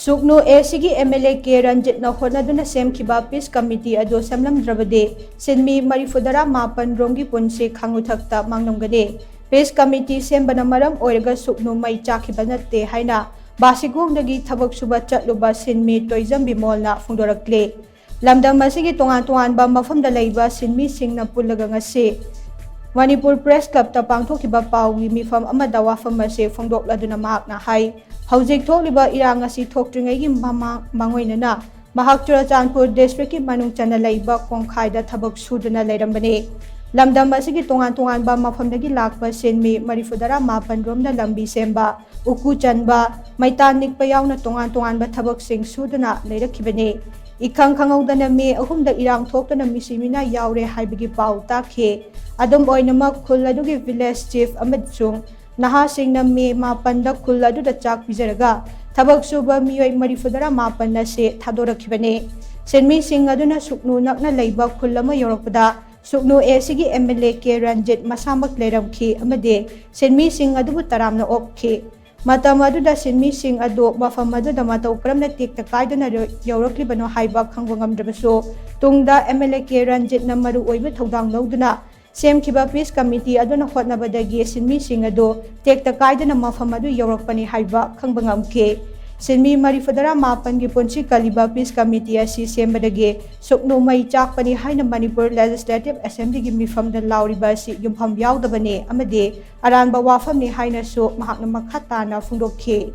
Sugnu SHG MLA K RANJIT na HOTNADUNA SHEMKHIBA Peace Committee ado SHEMLAMDRABADI SHINMI Marifudara Mapan Romgi PUNSI KHANGUTHAKTA MANGLAMGANI Peace Committee Shembana Maram Oiraga Sugnu Mei Chakhiba Natte HAINA BASHIKHONG DAGI THABAK SHUBA CHATLUBA SHINMI TOIJAM BIMOL na PHONGDORAKLI Lamdam asigi tongan ba mafamda laiba SHINMI singna pullaga ngasi Manipur Press Club ta pangthokhiba pawgi mifam amada wafam ase phongdokladuna mahakna hai Haujik thokliba irang asi thokdringai gi mangoinana mahak Churachandpur district ki manung chana laiba kongkhaida thabak suduna lairambane lamdam asigi tongan ba mafamdagi lakba SHINMI Marifudara mapan romna lambi semba uku chanba maitan nikpa yauna tongan ba thabak sing suduna lairakhibane Ikhang khangaudana me ahumda irang thoktana misimina yaure haibigi pau takhe adom oinamak khul adugi village chief amadsung naha singna me mapanda khul adu da chak pijaraga thabak suba miyoi Marifudara mapan na se thadorakhibane SHINMI sing aduna Sugnu nakna leiba khul ama yorakpada Sugnu SHG MLA K RANJIT masamak leiramkhi amade SHINMI sing adubu taramna opkhi Matam aduda SHINMI sing ado mafam aduda matau karamna tikta kaidana yaurakhlibano haiba khangwa ngamdrabaso tungda MLA K RANJIT na maru oiba thodang lawduna SHEMKHIBA Peace Committee aduna hotnabadagi SHINMI sing ado tekta kaidana mafam adu yaurakpani haiba khangba ngamke SHINMI Marifudara mapan gi PUNSI kaliba Peace Committee asi sembadagi Sugnu Mei Chakhiba haina Manipur Legislative Assembly gi mifam da lauriba si yumpham yaudabane amade aranba wafam ni haina so mahakna makhatana phungdokhe